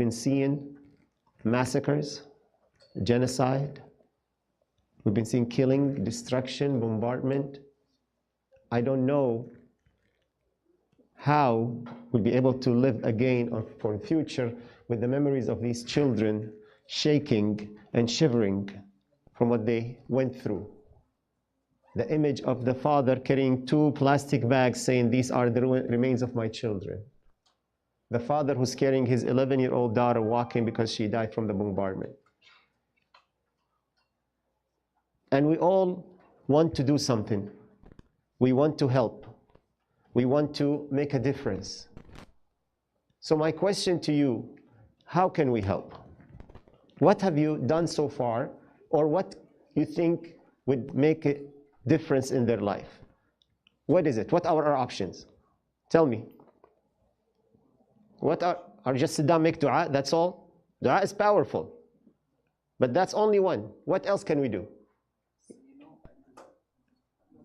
been seeing massacres, genocide. We've been seeing killing, destruction, bombardment. I don't know how we'll be able to live again for the future with the memories of these children shaking and shivering from what they went through. The image of the father carrying 2 plastic bags saying, "These are the remains of my children." The father who's carrying his 11-year-old daughter walking because she died from the bombardment. And we all want to do something. We want to help. We want to make a difference. So my question to you, how can we help? What have you done so far, or what you think would make a difference in their life? What is it? What are our options? Tell me. What are just sit down, make dua, that's all? Dua is powerful, but that's only one. What else can we do?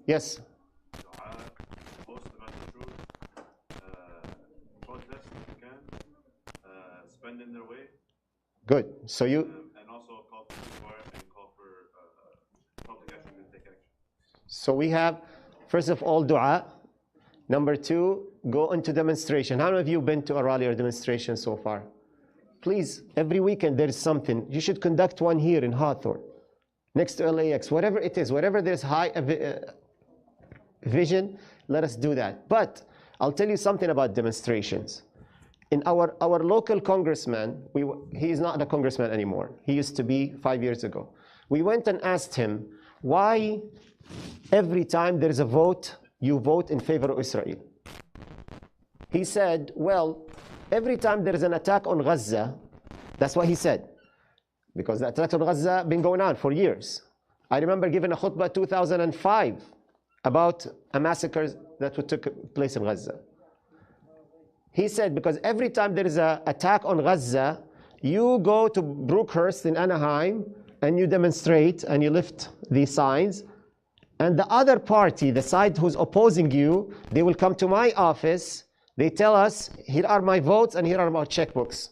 Yes? Dua, post about the truth, protest if you can, spend in their way. Good. So you... and also call for support and call for public action and take action. So we have, first of all, dua. Number 2, go into demonstration. How many of you been to a rally or demonstration so far? Please, every weekend there is something. You should conduct one here in Hawthorne, next to LAX, whatever it is, whatever there's high vision, let us do that. But I'll tell you something about demonstrations. In our local congressman, he is not a congressman anymore. He used to be 5 years ago. We went and asked him, why every time there is a vote, you vote in favor of Israel? He said, well, every time there is an attack on Gaza, that's what he said, because the attack on Gaza been going on for years. I remember giving a khutbah 2005 about a massacre that took place in Gaza. He said, because every time there is an attack on Gaza, you go to Brookhurst in Anaheim and you demonstrate and you lift these signs. And the other party, the side who's opposing you, they will come to my office. They tell us, here are my votes and here are my checkbooks.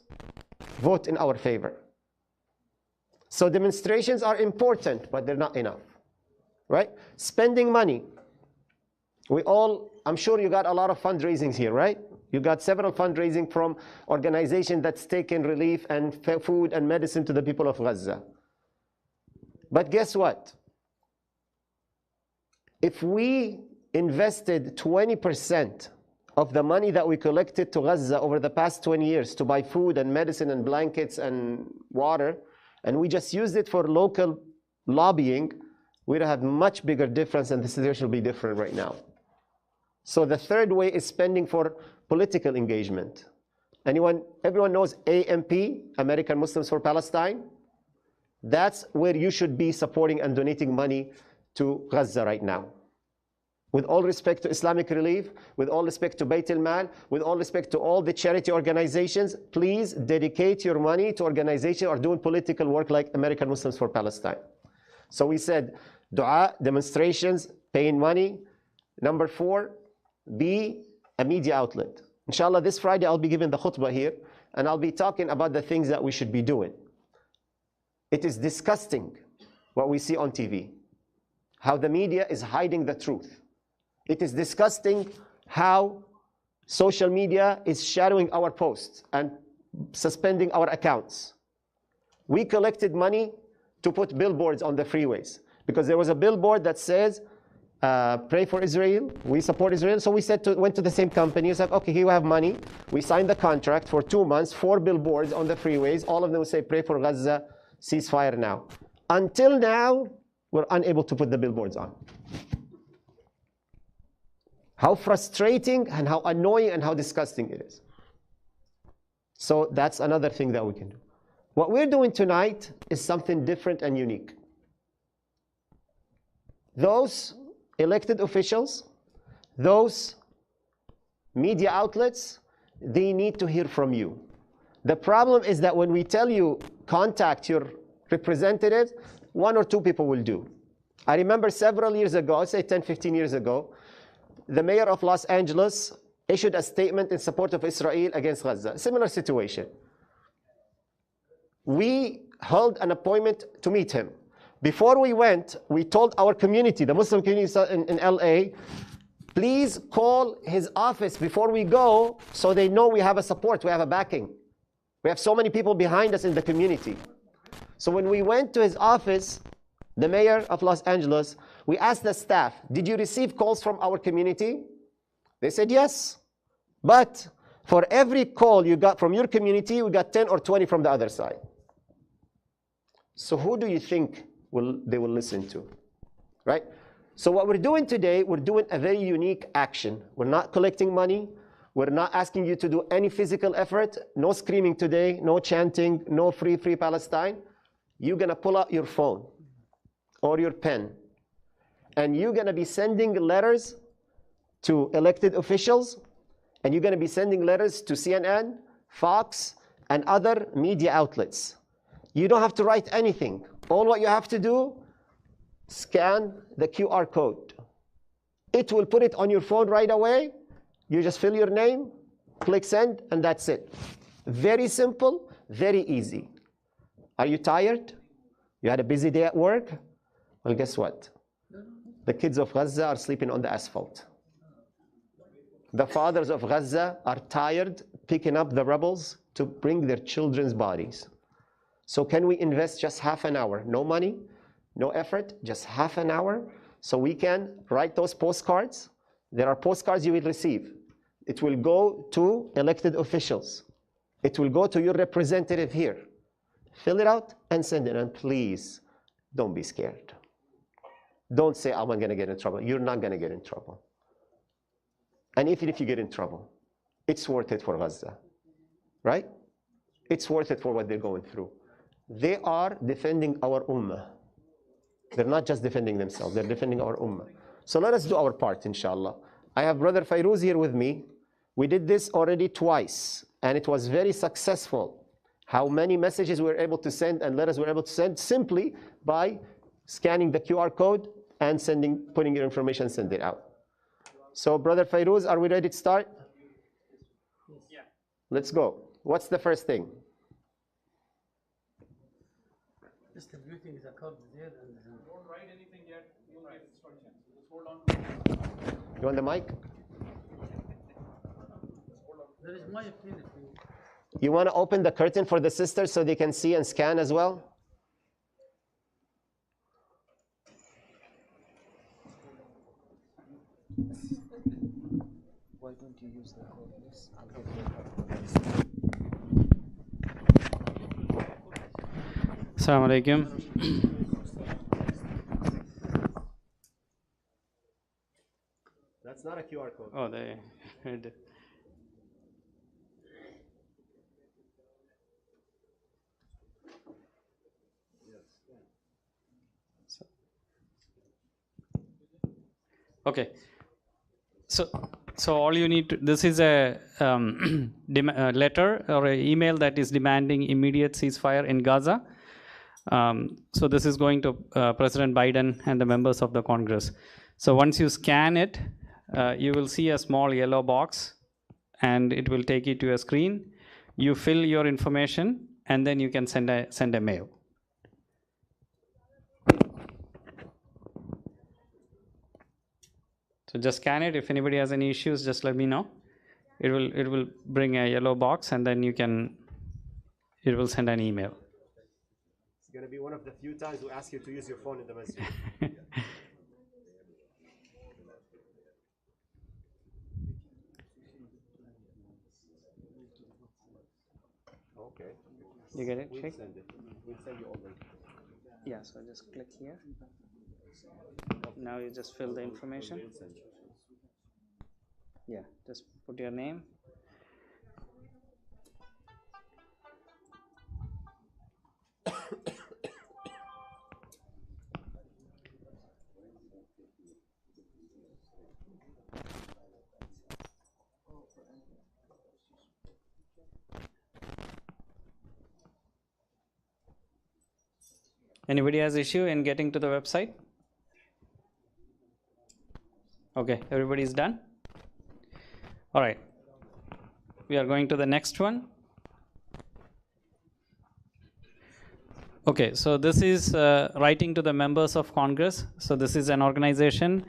Vote in our favor. So demonstrations are important, but they're not enough, right? Spending money. I'm sure you got a lot of fundraisings here, right? You got several fundraising from organizations that's taken relief and food and medicine to the people of Gaza. But guess what? If we invested 20% of the money that we collected to Gaza over the past 20 years to buy food and medicine and blankets and water, and we just used it for local lobbying, we'd have much bigger difference, and the situation will be different right now. So the third way is spending for political engagement. Everyone knows AMP, American Muslims for Palestine? That's where you should be supporting and donating money to Gaza right now. With all respect to Islamic Relief, with all respect to Beit al-Mal, with all respect to all the charity organizations, please dedicate your money to organizations or doing political work like American Muslims for Palestine. So we said, dua, demonstrations, paying money. Number 4, be a media outlet. Inshallah, this Friday I'll be giving the khutbah here, and I'll be talking about the things that we should be doing. It is disgusting what we see on TV, how the media is hiding the truth. It is disgusting how social media is shadowing our posts and suspending our accounts. We collected money to put billboards on the freeways because there was a billboard that says, pray for Israel, we support Israel. So we went to the same company. We said, okay, here we have money. We signed the contract for 2 months, 4 billboards on the freeways. All of them will say, pray for Gaza, ceasefire now. Until now, we're unable to put the billboards on. How frustrating and how annoying and how disgusting it is. So that's another thing that we can do. What we're doing tonight is something different and unique. Those elected officials, those media outlets, they need to hear from you. The problem is that when we tell you contact your representative, 1 or 2 people will do. I remember several years ago, I'd say 10, 15 years ago, the mayor of Los Angeles issued a statement in support of Israel against Gaza. Similar situation. we held an appointment to meet him. Before we went, we told our community, the Muslim community in LA, please call his office before we go so they know we have a support, we have a backing. We have so many people behind us in the community. So when we went to his office, the mayor of Los Angeles, we asked the staff, did you receive calls from our community? They said yes. But for every call you got from your community, we got 10 or 20 from the other side. So who do you think they will listen to, right? So what we're doing today, we're doing a very unique action. We're not collecting money. We're not asking you to do any physical effort. No screaming today, no chanting, no free Palestine. You're gonna pull out your phone or your pen, and you're gonna be sending letters to elected officials, and you're gonna be sending letters to CNN, Fox, and other media outlets. You don't have to write anything. All what you have to do, scan the QR code. It will put it on your phone right away. You just fill your name, click send, and that's it. Very simple, very easy. Are you tired? You had a busy day at work? Well, guess what? The kids of Gaza are sleeping on the asphalt. The fathers of Gaza are tired picking up the rebels to bring their children's bodies. So can we invest just half an hour? No money, no effort, just half an hour, so we can write those postcards. There are postcards you will receive. It will go to elected officials. It will go to your representative here. Fill it out and send it. And please, don't be scared. Don't say, I'm going to get in trouble. You're not going to get in trouble. And even if you get in trouble, it's worth it for Gaza, right? It's worth it for what they're going through. They are defending our ummah. They're not just defending themselves, they're defending our ummah. So let us do our part, inshallah. I have Brother Fairuz here with me. We did this already twice, and it was very successful. How many messages we were able to send and letters we were able to send simply by scanning the QR code and putting your information, send it out. So Brother Fairuz, are we ready to start? Yeah. Let's go. What's the first thing? Distributing the code there and Don't write anything yet. You'll get instructions. Just hold on. You want the mic? there is my opinion. You want to open the curtain for the sisters so they can see and scan as well? Why don't you use the code? Yes, Assalamu alaikum. That's not a QR code. Oh, they heard. Okay. So all you need to, this is a letter or an email that is demanding immediate ceasefire in Gaza. So this is going to President Biden and the members of the Congress. So once you scan it, you will see a small yellow box, and it will take you to a screen. You fill your information, and then you can send a mail. So just scan it. If anybody has any issues, just let me know. It will bring a yellow box, and then it will send an email. It's going to be one of the few times we ask you to use your phone in the masjid. Okay. You get it, We'll Sheikh? send it. We'll send you all the. Yeah, so just click here. Now you just fill the information. Yeah, just put your name. Anybody has issue in getting to the website? Okay, everybody's done? All right. We are going to the next one. Okay, so this is writing to the members of Congress. So this is an organization.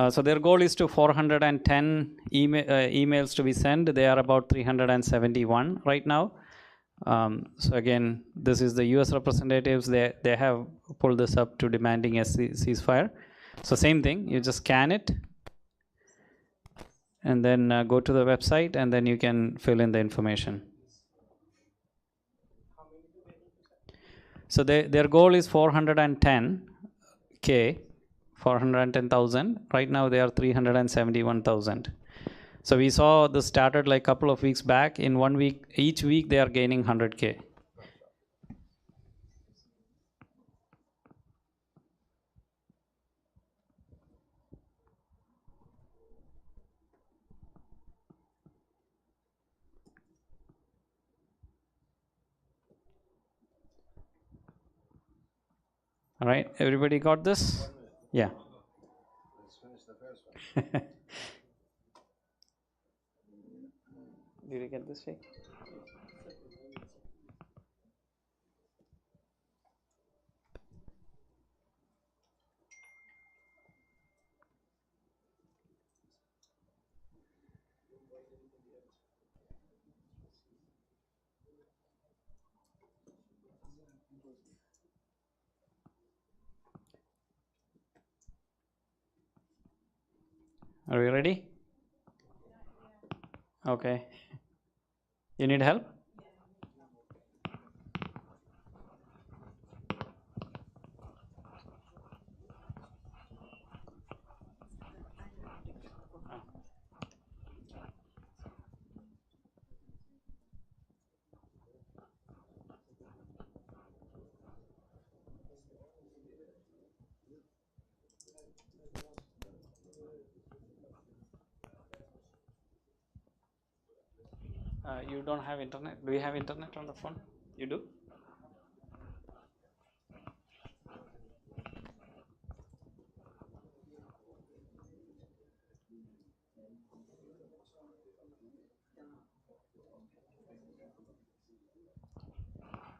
So their goal is to 410 emails to be sent. They are about 371 right now. So again, this is the U.S. representatives. They have pulled this up to demanding a ceasefire. So same thing. You just scan it, and then go to the website, and then you can fill in the information. So their goal is 410K, 410,000. Right now they are 371,000. So we saw this started like a couple of weeks back. In 1 week, each week they are gaining 100K. All right, everybody got this? Yeah. Let's finish the first one. Did you get this, Sheikh? Are we ready? Okay. You need help? You don't have internet? Do you have internet on the phone? You do?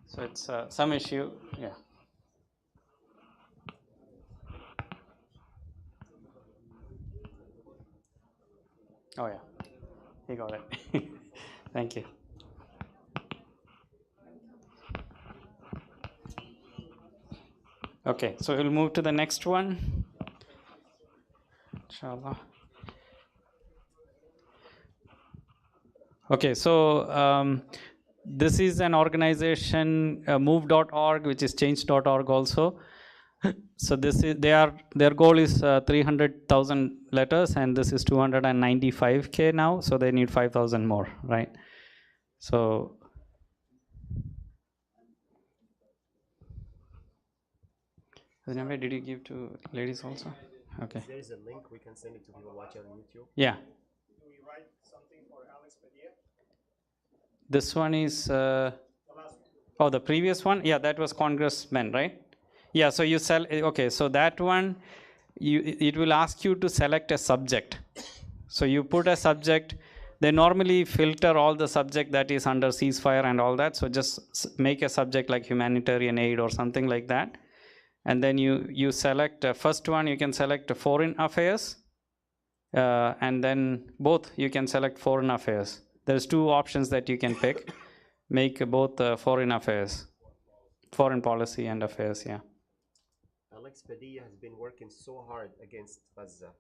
So it's some issue. Yeah. Oh yeah, he got it. Thank you. Okay, so we'll move to the next one. Inshallah. Okay, so this is an organization, move.org, which is change.org also. So this is their goal is 300,000 letters, and this is 295K now. So they need 5,000 more, right? So did you give to ladies also? Okay. There is a link we can send it to people watching on YouTube. Yeah. Do we write something for Alex Padilla? This one is. The last one. Oh, the previous one? Yeah, that was congressman, right? Yeah, so you okay, so that one, it will ask you to select a subject. So you put a subject. They normally filter all the subject that is under ceasefire and all that. So just make a subject like humanitarian aid or something like that. And then you select, first one you can select foreign affairs. And then both you can select foreign affairs. There's two options that you can pick. Make both foreign affairs, foreign policy and affairs, yeah. Alex Padilla has been working so hard against Gaza.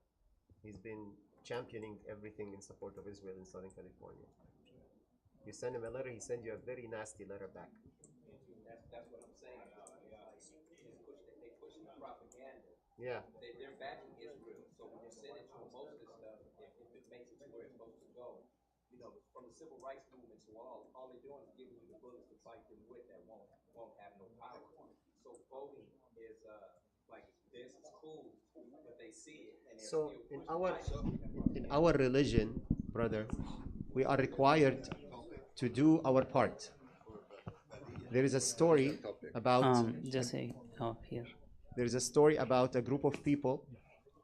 He's been championing everything in support of Israel in Southern California. You send him a letter, he sends you a very nasty letter back. That's what I'm saying. They push the propaganda. Yeah. They're backing Israel. So when you send it to them, most of this stuff, if it makes it to where it's supposed to go, you know, from the civil rights movement to all they're doing is giving you the bullets to fight them with that won't have no power. So voting is like this is cool, but they see it. And So in our religion, brother, we are required to do our part. There is a story about Just say, here. there is a story about a group of people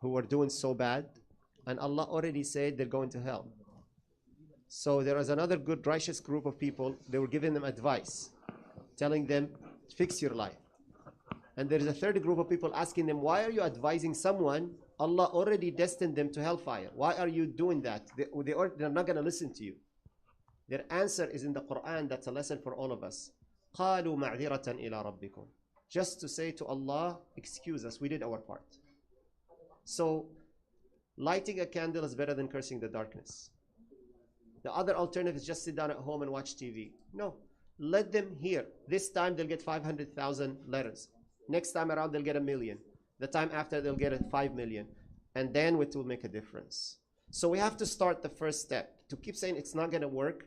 who were doing so bad, and Allah already said they're going to hell. So there was another good righteous group of people. They were giving them advice, telling them fix your life. And there is a third group of people asking them, why are you advising someone Allah already destined them to hellfire? Why are you doing that? They're not going to listen to you. Their answer is in the Quran. That's a lesson for all of us. قَالُوا مَعْذِرَةً إِلَىٰ رَبِّكُمْ. Just to say to Allah, excuse us, we did our part. So, lighting a candle is better than cursing the darkness. The other alternative is just sit down at home and watch TV. No, let them hear. This time they'll get 500,000 letters. Next time around they'll get 1 million. The time after they'll get 5 million. And then it will make a difference. So we have to start the first step. To keep saying it's not going to work,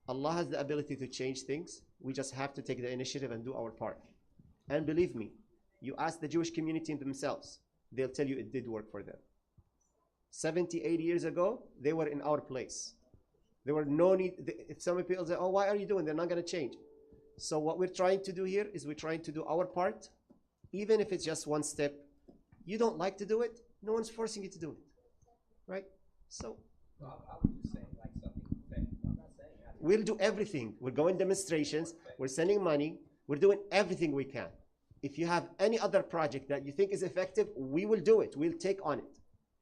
Allah has the ability to change things. We just have to take the initiative and do our part. And believe me, you ask the Jewish community themselves, they'll tell you it did work for them. 70, 80 years ago, they were in our place. There were no need. If some people say, oh, why are you doing? They're not going to change. So what we're trying to do here is we're trying to do our part, even if it's just one step. You don't like to do it, no one's forcing you to do it. Right? So I was just saying like something. I'm not saying that. we'll do everything. We're going demonstrations, we're sending money, we're doing everything we can. If you have any other project that you think is effective, we will do it. We'll take on it.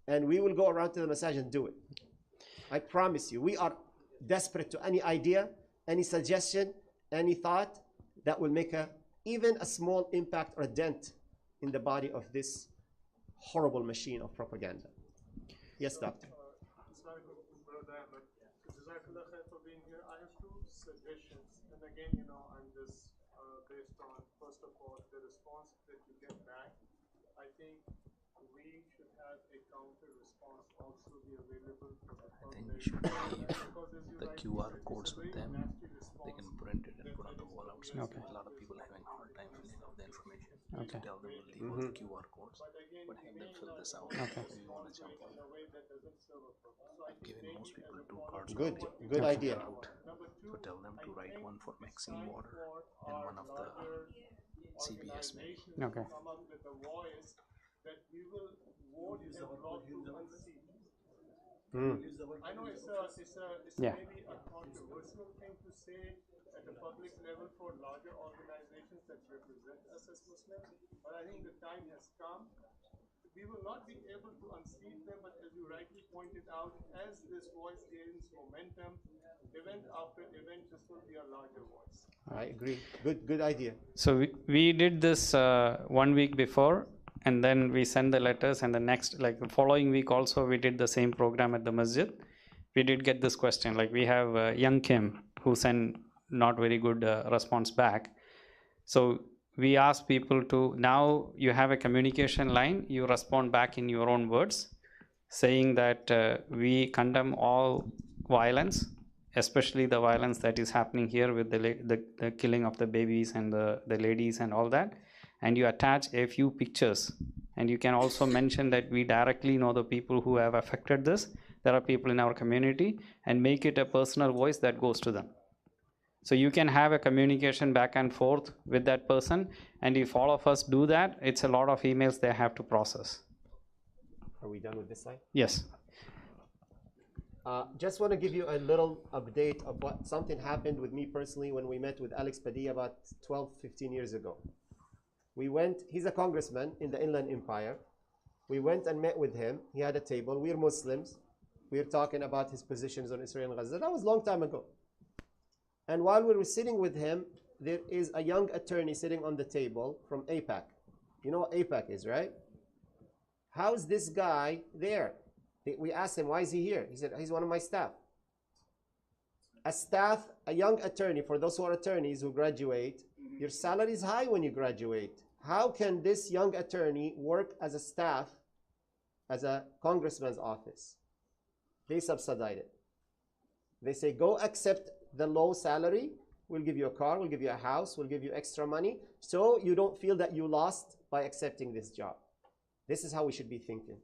And we will go around to the masajid and do it. I promise you, we are desperate to any idea, any suggestion, any thought that will make even a small impact or a dent in the body of this horrible machine of propaganda. Yes, doctor. Jazakallah khair for being here. I have two suggestions, and again, I'm just based on, first of all, the response that you get back. I think we should have a counter response also be available for the public. I think we should leave the QR codes with them. They can print it and put on the wall outside. Okay. A lot of people having a hard time filling out the information. Okay. Tell them we'll leave all the QR codes, but have them fill this out. Okay. If you want to jump on. I've given most people 2 cards. Good, now. good They idea. fill it out. So tell them to write one for Maxine Water and one of the CBS maybe. Okay. Come up with a voice that we will vote and block to unseat. I know it's Yeah. maybe a controversial thing to say at a public level for larger organizations that represent us as Muslims, but I think the time has come. We will not be able to unseat them, but as you rightly pointed out, as this voice gains momentum, event after event, this will be a larger voice. I agree. Good idea. So we did this 1 week before, and then we sent the letters, and the next, like the following week also, we did the same program at the masjid. We did get this question, like we have young Kim who sent not very good response back. So we asked people to, now you have a communication line, you respond back in your own words, saying that we condemn all violence, especially the violence that is happening here with the killing of the babies and the ladies and all that. And you attach a few pictures, and you can also mention that we directly know the people who have affected this. There are people in our community, and make it a personal voice that goes to them. So you can have a communication back and forth with that person, and if all of us do that, it's a lot of emails they have to process. Are we done with this slide? Yes. Just want to give you a little update of what something happened with me personally when we met with Alex Padilla about 12, 15 years ago. We went, he's a congressman in the Inland Empire. We went and met with him. He had a table. We're Muslims. We were talking about his positions on Israel and Gaza. That was a long time ago. And while we were sitting with him, there is a young attorney sitting on the table from AIPAC. You know what AIPAC is, right? How's this guy there? We asked him, why is he here? He said, he's one of my staff. A young attorney, for those who are attorneys who graduate, your salary is high when you graduate. How can this young attorney work as a staff, as a congressman's office? They subsidize it. They say, go accept the low salary. We'll give you a car, we'll give you a house, we'll give you extra money, so you don't feel that you lost by accepting this job. This is how we should be thinking.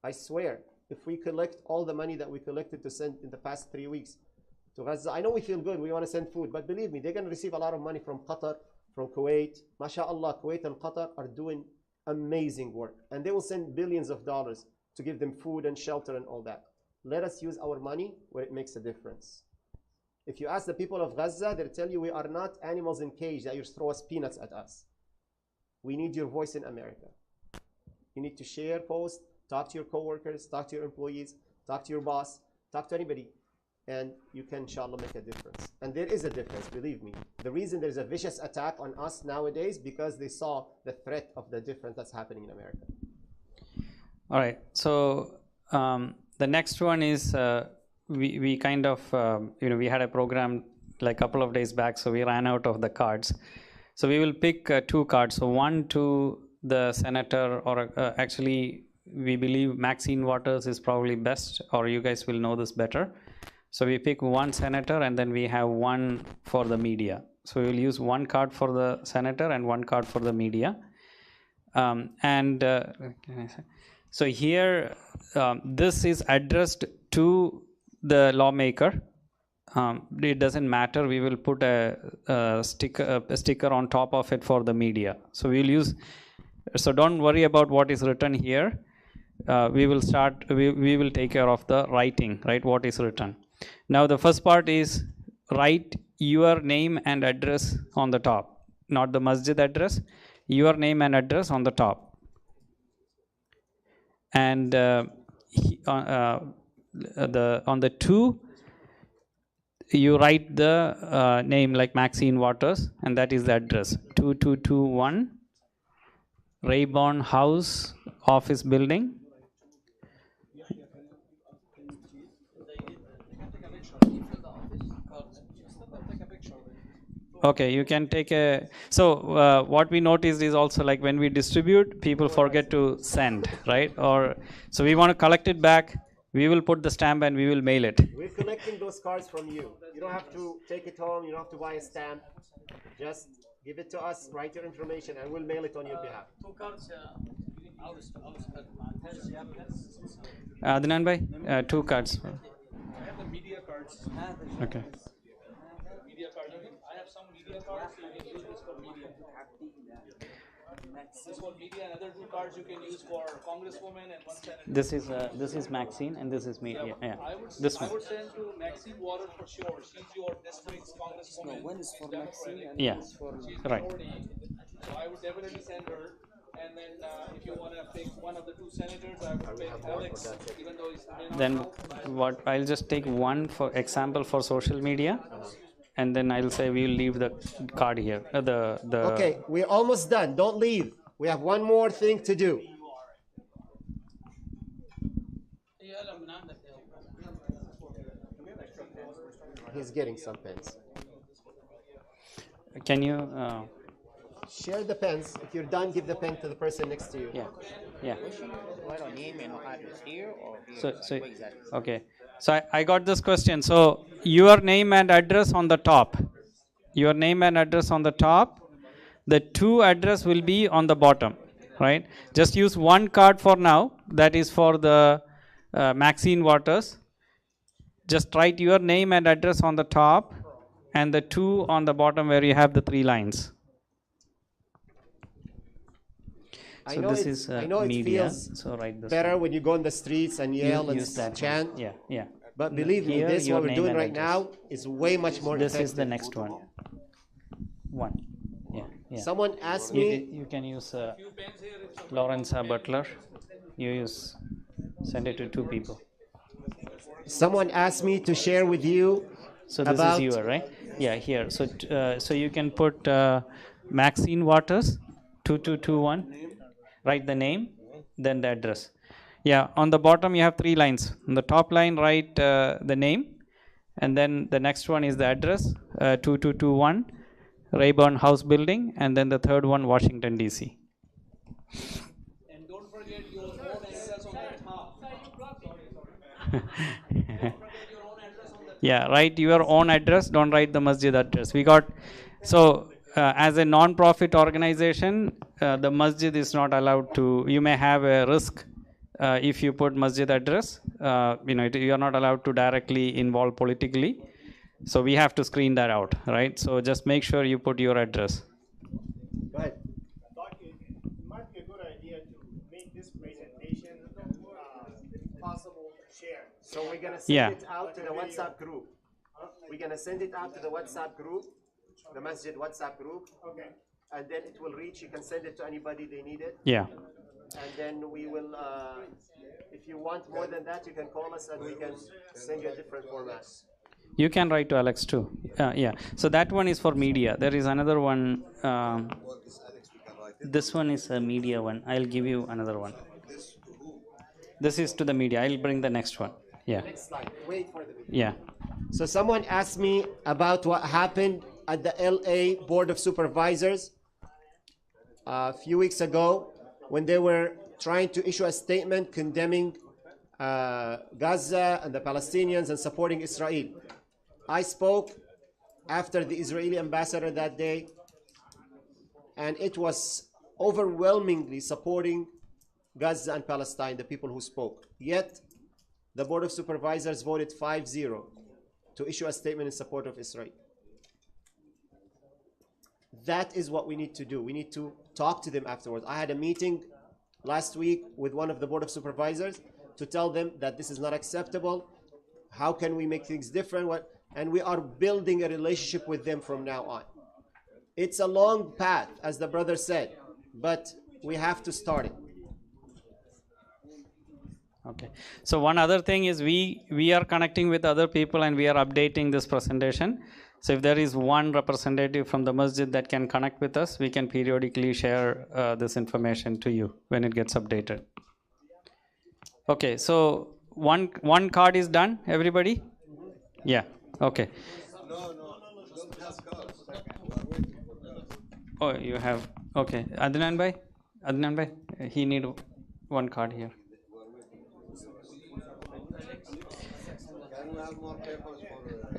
I swear, if we collect all the money that we collected to send in the past 3 weeks to Gaza, I know we feel good, we want to send food, but believe me, they're going to receive a lot of money from Qatar, from Kuwait. MashaAllah, Kuwait and Qatar are doing amazing work, and they will send billions of dollars to give them food and shelter and all that. Let us use our money where it makes a difference. If you ask the people of Gaza, they'll tell you we are not animals in cage that you throw us peanuts at us. We need your voice in America. You need to share, post, talk to your coworkers, talk to your employees, talk to your boss, talk to anybody, and you can, inshallah, make a difference. And there is a difference, believe me. The reason there's a vicious attack on us nowadays because they saw the threat of the difference that's happening in America. All right. So the next one is we kind of we had a program like a couple of days back, so we ran out of the cards. So we will pick 2 cards. So one to the senator, or actually we believe Maxine Waters is probably best, or you guys will know this better. So we pick one senator and then we have one for the media. So we will use 1 card for the senator and 1 card for the media. So here this is addressed to the lawmaker. It doesn't matter. We will put a sticker on top of it for the media. So we will use. So don't worry about what is written here. We will start. We will take care of the writing. Right? What is written. Now the first part is write your name and address on the top, not the masjid address. Your name and address on the top. And on the 2. You write the name like Maxine Waters, and that is the address 2221 Rayburn House Office Building. Okay, you can take a. So what we noticed is also like when we distribute, people forget to send, right? Or so we want to collect it back. We will put the stamp and we will mail it. We're collecting those cards from you. You don't have to take it home. You don't have to buy a stamp. Just give it to us, write your information, and we'll mail it on your behalf. 2 cards. Adnan bhai, 2 cards. I have the media cards. Okay. Media card. I have some media cards, so you can use this for media. This for media, and other 2 cards you can use for congresswoman and 1 senator. This is Maxine and this is me. Yeah. I would send to Maxine Waters for sure. She's your district's congresswoman. One is for Maxine and Yeah. one is for She's Right. minority, so I would definitely send her. And then if you want to pick one of the 2 senators, I would pick Alex, even though he's Then what? I'll just take one for example for social media, and then I'll say we'll leave the card here. Okay, we're almost done. Don't leave. We have one more thing to do. He's getting some pens. Can you? Share the pens. If you're done, give the pen to the person next to you. Yeah. write our name and address here or here. So What exactly? okay. So I got this question. So your name and address on the top. Your name and address on the top. The 2 address will be on the bottom, right? Just use 1 card for now. That is for the Maxine Waters. Just write your name and address on the top, and the 2 on the bottom where you have the 3 lines. So this is I know it media. feels So write this better one. when you go on the streets and yell and Use that chant. one. Yeah. But believe me, Here, this your what we're name doing and right address. now is way much more This effective. is the next one. Yeah. Someone asked me, You can use Lawrence Butler. You use send it to 2 people. someone asked me to share with you So this about is your right. Yeah, here. So you can put Maxine Waters 2221. Write the name, then the address. Yeah, on the bottom you have 3 lines. On the top line, write the name, and then the next one is the address 2221 Rayburn House Building, and then the third one Washington DC. And don't forget your own address on the top. Yeah, write your own address. Don't write the masjid address. We got so. As a non-profit organization, the masjid is not allowed to. You may have a risk if you put masjid address. You are not allowed to directly involve politically. So we have to screen that out, right? So just make sure you put your address. Go ahead. It might be a good idea to make this presentation, if possible, share. So we're gonna send Yeah. it out to the WhatsApp group. We're gonna send it out to the WhatsApp group, the masjid WhatsApp group. Okay. And then it will reach. You can send it to anybody they need it. Yeah. And then we will, if you want more than that, you can call us and we can send you a different format. You can write to Alex too. Yeah. So that one is for media. There is another one. This one is a media one. I'll give you another one. This is to the media. I'll bring the next one. Yeah. Next slide. Wait for the video. Yeah. So someone asked me about what happened at the LA Board of Supervisors a few weeks ago when they were trying to issue a statement condemning Gaza and the Palestinians and supporting Israel. I spoke after the Israeli ambassador that day, and it was overwhelmingly supporting Gaza and Palestine, the people who spoke. Yet, the Board of Supervisors voted 5-0 to issue a statement in support of Israel. That is what we need to do. We need to talk to them afterwards. I had a meeting last week with one of the Board of Supervisors to tell them that this is not acceptable. How can we make things different? And we are building a relationship with them from now on. It's a long path, as the brother said, but we have to start it. Okay. So one other thing is we are connecting with other people and we are updating this presentation. So if there is one representative from the masjid that can connect with us, we can periodically share this information to you when it gets updated. Okay. So one card is done, everybody? Yeah. Okay. Oh, you have. Okay. Adnan bhai, he need one card here.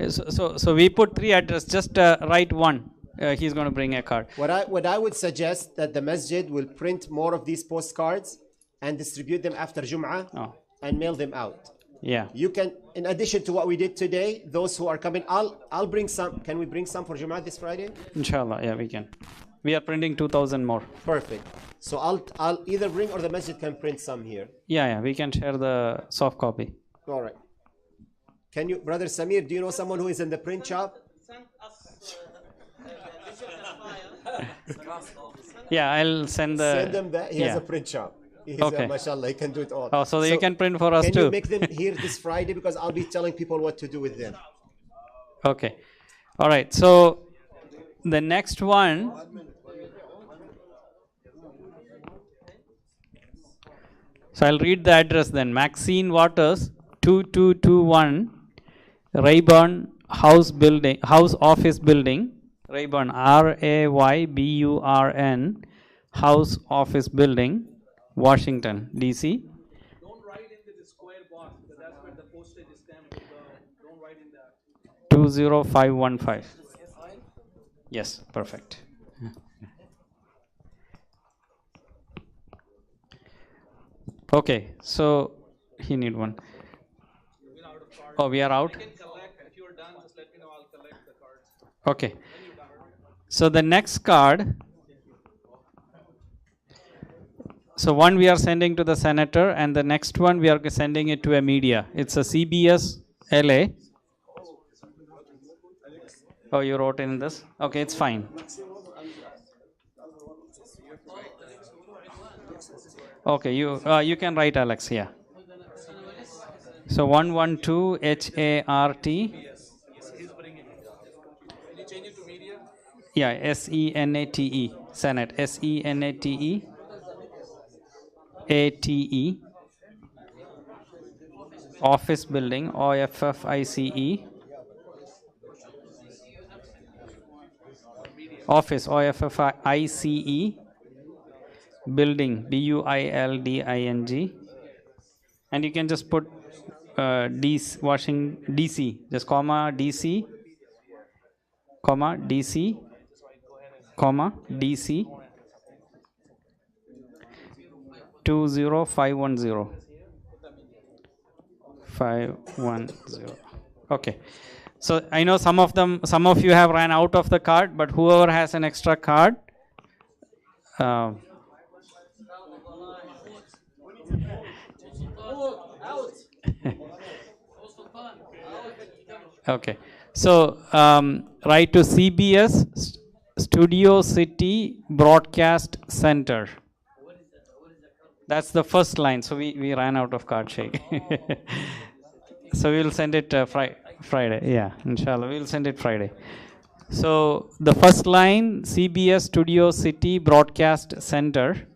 So we put 3 addresses. Just write one. He's going to bring a card. What I would suggest that the masjid will print more of these postcards and distribute them after Jum'ah and mail them out. Yeah. You can, in addition to what we did today, those who are coming, I'll bring some. Can we bring some for Jum'ah this Friday? Inshallah, yeah, we can. We are printing 2,000 more. Perfect. So I'll either bring or the masjid can print some here. Yeah, we can share the soft copy. All right. Can you, Brother Samir, do you know someone who is in the print shop? Yeah, I'll send them that. He has a print shop. Okay. Mashallah, he can do it all. Oh, so you can print for us too. Can you make them here this Friday? Because I'll be telling people what to do with them. Okay. All right. So the next one. So I'll read the address then. Maxine Waters, 2221 Rayburn House Office Building. Rayburn, Rayburn House Office Building, Washington, D.C. Don't write in the square box, because that's where the postage stamp will go. Don't write in that. 20515. Yes, perfect. Okay, so he need one. Oh, we are out? I can collect. If you're done, just let me know. I'll collect the cards. Okay. So the next card. So one we are sending to the senator, and the next one we are sending it to a media. It's a CBS LA. Oh, you wrote in this? Okay, it's fine. Okay, you can write Alex, yeah. So 112 HART. He's bringing it. Can you change it to media? Yeah, SENATE, Senate, SENATE, ATE, Office Building, OFFICE, Office, OFFICE, Building, BUILDING, and you can just put Washington, DC, just comma, DC, comma, DC, comma, DC, 20510. 510. Okay. So I know some of you have ran out of the card, but whoever has an extra card, okay. So write to CBS Studio City Broadcast Center. That's the first line. So we ran out of card, Sheikh. So we will send it Friday. Yeah, inshallah. We will send it Friday. So the first line, CBS Studio City Broadcast Center.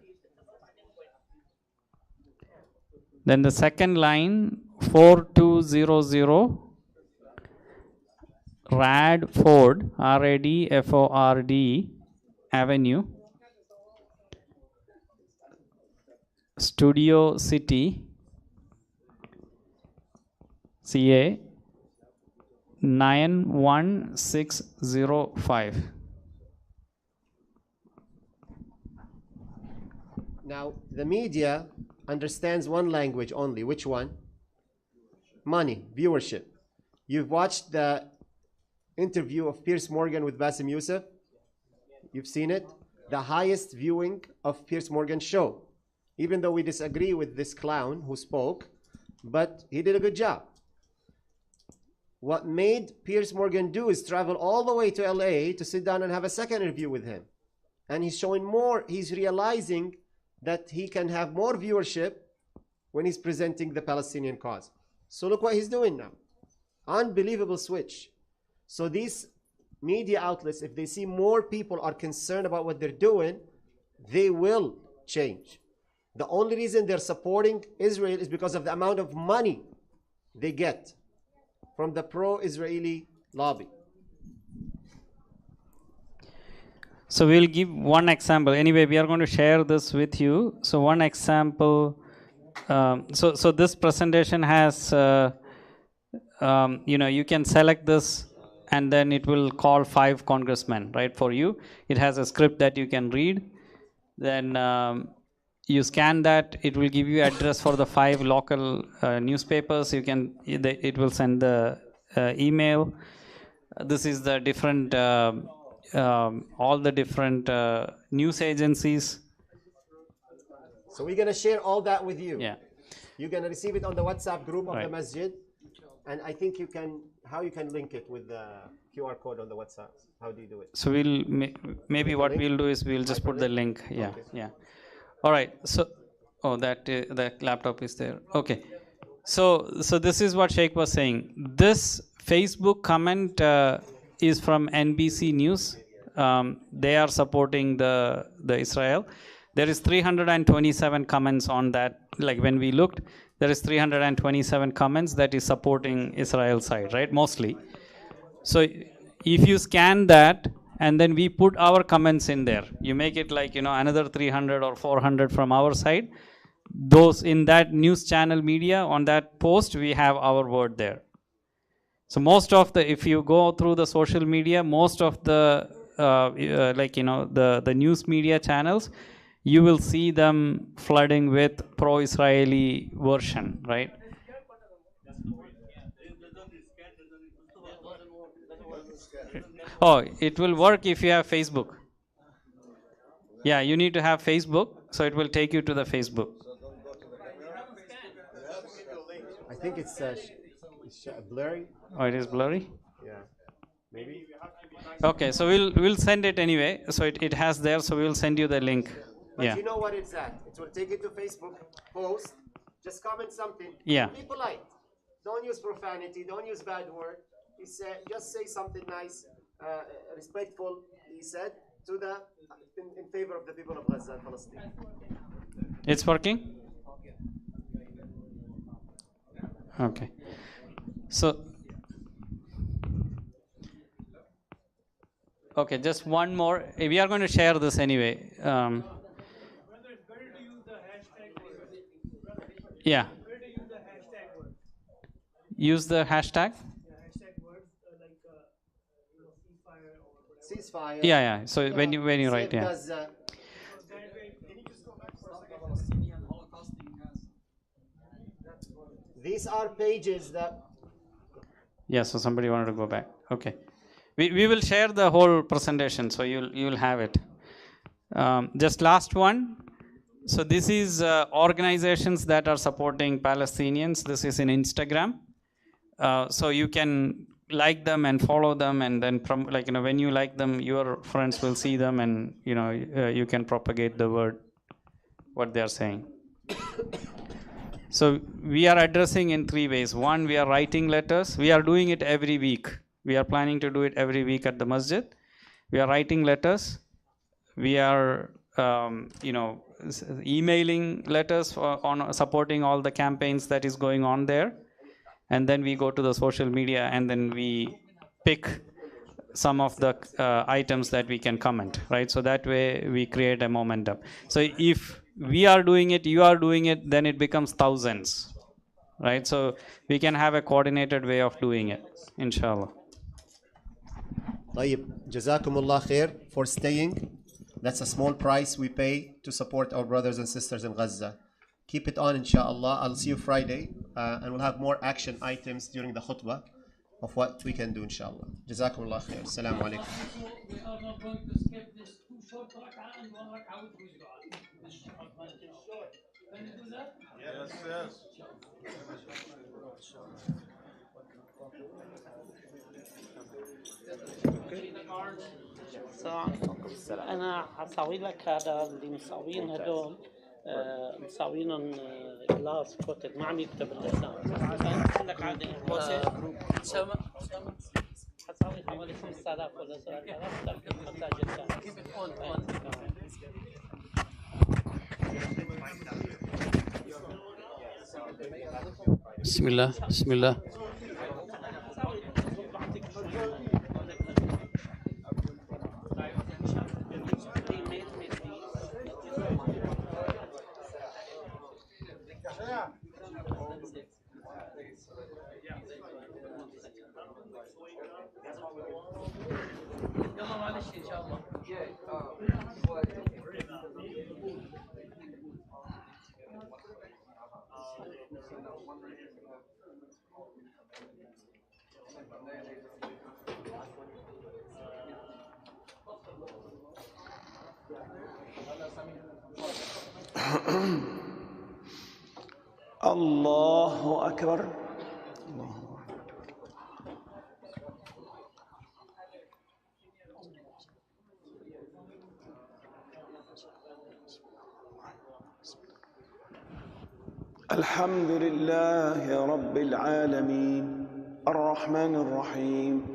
Then the second line, 4200 Radford, RADFORD Avenue, Studio City, CA 91605. Now, the media understands one language only. Which one? Money, viewership. You've watched the interview of Piers Morgan with Bassem Youssef? You've seen it? The highest viewing of Piers Morgan's show. Even though we disagree with this clown who spoke, but he did a good job. What made Piers Morgan do is travel all the way to LA to sit down and have a second interview with him. And he's showing more, he's realizing that he can have more viewership when he's presenting the Palestinian cause. So look what he's doing now. Unbelievable switch. So these media outlets, if they see more people are concerned about what they're doing, they will change. The only reason they're supporting Israel is because of the amount of money they get from the pro-Israeli lobby. So we'll give one example. Anyway, we are going to share this with you. So one example. So this presentation has, you can select this and then it will call 5 congressmen, right, for you. It has a script that you can read. Then you scan that, it will give you address for the 5 local newspapers. It will send the email. This is the different, all the different news agencies. So we're going to share all that with you. Yeah. You're going to receive it on the WhatsApp group of Right. the masjid. And I think you can link it with the QR code on the WhatsApp. How do you do it? So we'll maybe what we'll do is we'll just put the link. Yeah, Okay. yeah. All right. So, that laptop is there. Okay. So this is what Sheikh was saying. This Facebook comment is from NBC News. They are supporting the Israel. There is 327 comments on that. Like when we looked, there is 327 comments that is supporting Israel side, right? Mostly. So if you scan that and then we put our comments in there, you make it like, another 300 or 400 from our side. Those in that news channel media, on that post, we have our word there. So most of if you go through the social media, most of the, the news media channels, you will see them flooding with pro-Israeli version, right? Oh, it will work if you have Facebook. Yeah, you need to have Facebook, so it will take you to the Facebook. I think it's blurry. Oh, it is blurry? Yeah, maybe. Okay, so we'll send it anyway. So it has there, so we'll send you the link. But Yeah. you know what it's at. It will take you to Facebook, post, just comment something. Yeah. Be polite. Don't use profanity. Don't use bad word. He said, just say something nice, respectful, he said, to in favor of the people of Gaza and Palestine. It's working? Okay. So, okay, just one more. We are going to share this anyway. Yeah. Use the hashtag? Ceasefire. Yeah. So when you write, yeah. Gaza. These are pages that. Yeah, so somebody wanted to go back. Okay. We will share the whole presentation, so you'll have it. Just last one. So this is organizations that are supporting Palestinians. This is in Instagram. So you can like them and follow them, and then when you like them, your friends will see them, and you can propagate the word, what they are saying. So we are addressing in 3 ways. One, we are writing letters. We are doing it every week. We are planning to do it every week at the masjid. We are writing letters. We are emailing letters on supporting all the campaigns that is going on there. And then we go to the social media, and then we pick some of the items that we can comment, right? So that way we create a momentum. So if we are doing it, you are doing it, then it becomes thousands, right? So we can have a coordinated way of doing it, inshallah. طيب, Jazakumullah khair for staying. That's a small price we pay to support our brothers and sisters in Gaza. Keep it on, inshallah. I'll see you Friday, and we'll have more action items during the khutbah of what we can do, inshallah. Jazakumullah khair. Assalamu alaikum. We are not going to skip this 2 short rak'ah and 1 rak'ah with withdrawal. Can you do that? Yes, yes. السلام عليكم. أنا حسوي لك هذا اللي مسوين هدول مسوينهم جلاس كوتد ما عم يكتب الاسم. فأنت لك عادي سما حسوي حوالي 5000 ولا 7000 ترك المساجد كامل. بسم الله بسم الله. يلا معلش ان شاء الله. الله أكبر. الحمد لله رب العالمين الرحمن الرحيم